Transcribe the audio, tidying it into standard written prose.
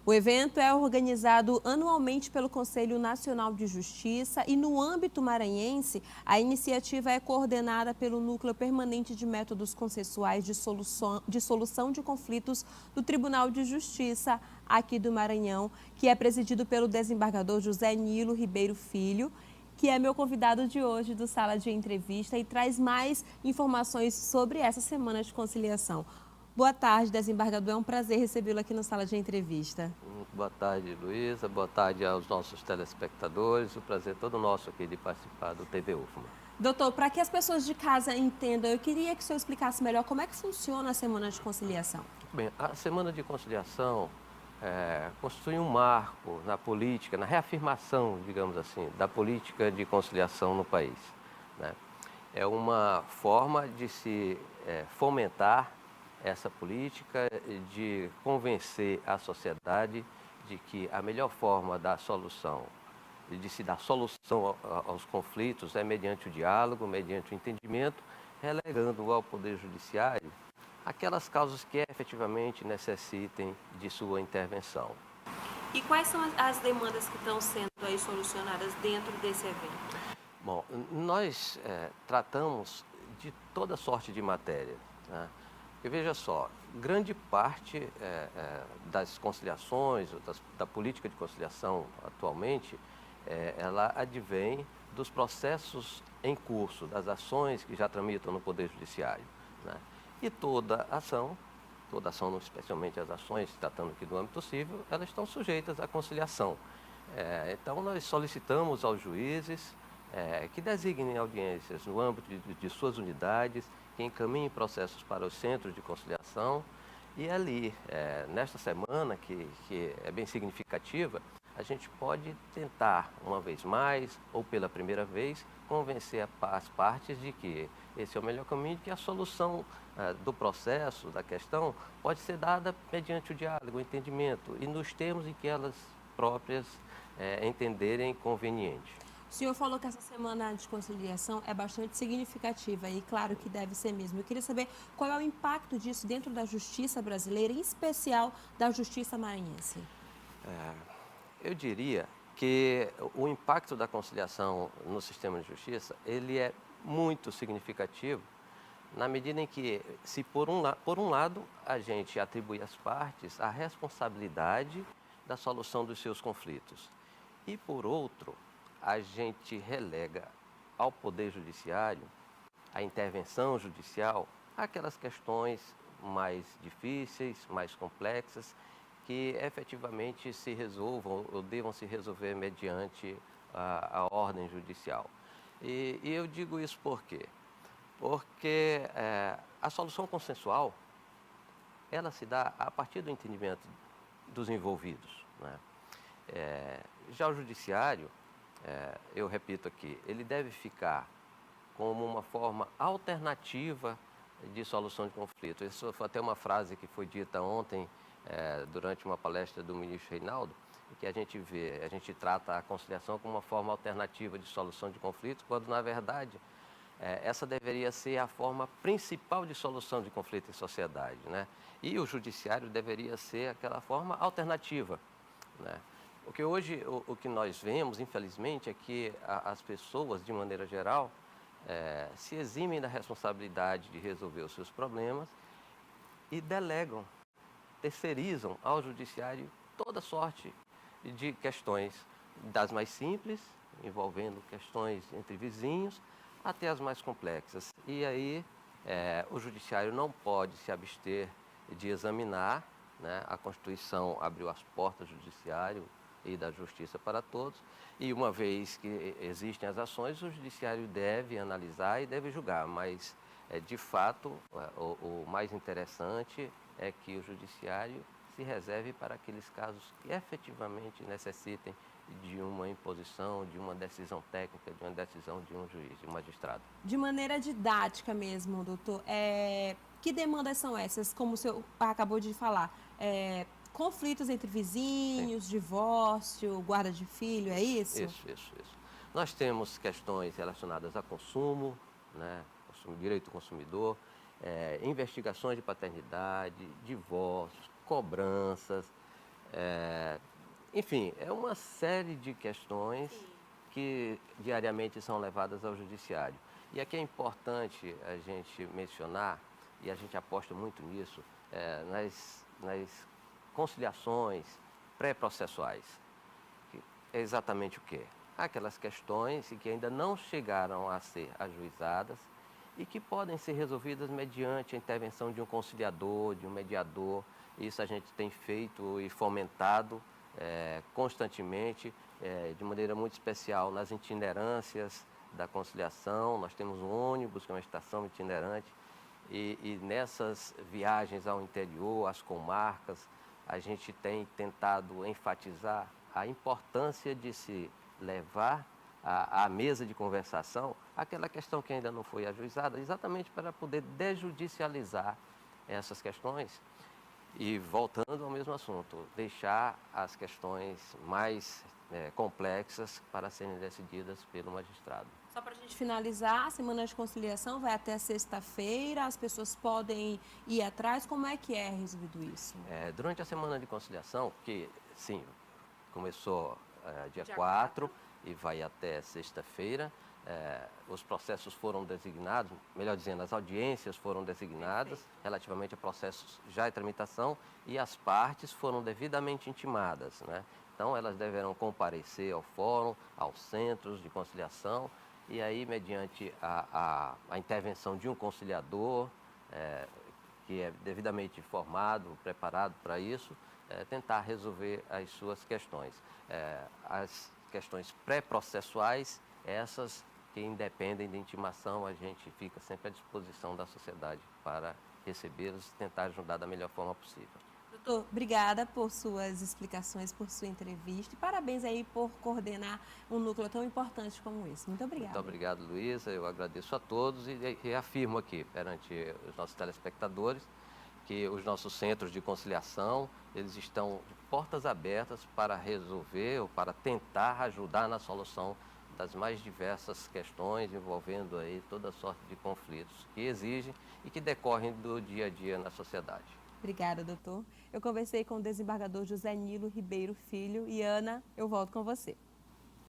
O evento é organizado anualmente pelo Conselho Nacional de Justiça e, no âmbito maranhense, a iniciativa é coordenada pelo Núcleo Permanente de Métodos Consensuais de Solução de Conflitos do Tribunal de Justiça aqui do Maranhão, que é presidido pelo desembargador José Nilo Ribeiro Filho, que é meu convidado de hoje do Sala de Entrevista e traz mais informações sobre essa semana de conciliação. Boa tarde, desembargador. É um prazer recebê-lo aqui na Sala de Entrevista. Boa tarde, Luísa. Boa tarde aos nossos telespectadores. O prazer é todo nosso aqui de participar do TV UFMA. Doutor, para que as pessoas de casa entendam, eu queria que o senhor explicasse melhor como é que funciona a Semana de Conciliação. Bem, a Semana de Conciliação constitui um marco na política, na reafirmação, digamos assim, da política de conciliação no país, né? É uma forma de se fomentar essa política, de convencer a sociedade de que a melhor forma da solução, de se dar solução aos conflitos é mediante o diálogo, mediante o entendimento, relegando ao Poder Judiciário aquelas causas que efetivamente necessitem de sua intervenção. E quais são as demandas que estão sendo aí solucionadas dentro desse evento? Bom, nós tratamos de toda sorte de matéria, né? Porque veja só, grande parte das conciliações, da política de conciliação atualmente, ela advém dos processos em curso, das ações que já tramitam no Poder Judiciário, né? E toda ação, especialmente as ações, tratando aqui do âmbito civil, elas estão sujeitas à conciliação. Então, nós solicitamos aos juízes que designem audiências no âmbito de suas unidades, que encaminhem processos para os centros de conciliação e ali, nesta semana, que é bem significativa, a gente pode tentar, uma vez mais, ou pela primeira vez, convencer as partes de que esse é o melhor caminho, que a solução do processo, da questão, pode ser dada mediante o diálogo, o entendimento, e nos termos em que elas próprias entenderem conveniente. O senhor falou que essa semana de conciliação é bastante significativa e claro que deve ser mesmo. Eu queria saber qual é o impacto disso dentro da justiça brasileira, em especial da justiça maranhense. Eu diria que o impacto da conciliação no sistema de justiça, ele é muito significativo na medida em que, se por um lado, a gente atribui às partes a responsabilidade da solução dos seus conflitos e, por outro, a gente relega ao Poder Judiciário a intervenção judicial aquelas questões mais difíceis, mais complexas, que efetivamente se resolvam ou devam se resolver mediante a ordem judicial. E eu digo isso por quê? Porque a solução consensual, ela se dá a partir do entendimento dos envolvidos, né? Já o judiciário, eu repito aqui, ele deve ficar como uma forma alternativa de solução de conflito. Isso foi até uma frase que foi dita ontem durante uma palestra do ministro Reinaldo, que a gente trata a conciliação como uma forma alternativa de solução de conflito, quando na verdade essa deveria ser a forma principal de solução de conflito em sociedade, né? E o judiciário deveria ser aquela forma alternativa, né? Porque hoje o que nós vemos, infelizmente, é que as pessoas, de maneira geral, se eximem da responsabilidade de resolver os seus problemas e delegam, terceirizam ao judiciário toda sorte de questões, das mais simples, envolvendo questões entre vizinhos, até as mais complexas. E aí o judiciário não pode se abster de examinar, né? A Constituição abriu as portas do judiciário e da justiça para todos, e uma vez que existem as ações, o judiciário deve analisar e deve julgar, mas de fato o mais interessante é que o judiciário se reserve para aqueles casos que efetivamente necessitem de uma imposição, de uma decisão técnica, de uma decisão de um juiz, de um magistrado. De maneira didática mesmo, doutor, que demandas são essas, como o senhor acabou de falar? Conflitos entre vizinhos, Sim. Divórcio, guarda de filho, é isso? Isso. Nós temos questões relacionadas a consumo, né? Direito do consumidor, investigações de paternidade, divórcios, cobranças, Enfim, é uma série de questões que diariamente são levadas ao judiciário. E aqui é importante a gente mencionar, e a gente aposta muito nisso, nas conciliações pré-processuais. Que é exatamente o quê? Aquelas questões que ainda não chegaram a ser ajuizadas e que podem ser resolvidas mediante a intervenção de um conciliador, de um mediador. Isso a gente tem feito e fomentado constantemente, de maneira muito especial nas itinerâncias da conciliação. Nós temos um ônibus, que é uma estação itinerante, e nessas viagens ao interior, às comarcas, a gente tem tentado enfatizar a importância de se levar à mesa de conversação aquela questão que ainda não foi ajuizada, exatamente para poder desjudicializar essas questões. E voltando ao mesmo assunto, deixar as questões mais complexas para serem decididas pelo magistrado. Só para a gente finalizar, a semana de conciliação vai até sexta-feira, as pessoas podem ir atrás, como é que é resolvido isso? Durante a semana de conciliação, que sim, começou dia 4 e vai até sexta-feira, os processos foram designados, melhor dizendo, as audiências foram designadas relativamente a processos já em tramitação e as partes foram devidamente intimadas, né? Então, elas deverão comparecer ao fórum, aos centros de conciliação e aí, mediante a intervenção de um conciliador, que é devidamente formado, preparado para isso, tentar resolver as suas questões. As questões pré-processuais, essas que independem de intimação, a gente fica sempre à disposição da sociedade para recebê-los e tentar ajudar da melhor forma possível. Doutor, obrigada por suas explicações, por sua entrevista e parabéns aí por coordenar um núcleo tão importante como esse. Muito obrigada. Muito obrigado, Luísa. Eu agradeço a todos e reafirmo aqui perante os nossos telespectadores que os nossos centros de conciliação, eles estão de portas abertas para resolver ou para tentar ajudar na solução das mais diversas questões envolvendo aí toda sorte de conflitos que exigem e que decorrem do dia a dia na sociedade. Obrigada, doutor. Eu conversei com o desembargador José Nilo Ribeiro Filho e Ana, eu volto com você.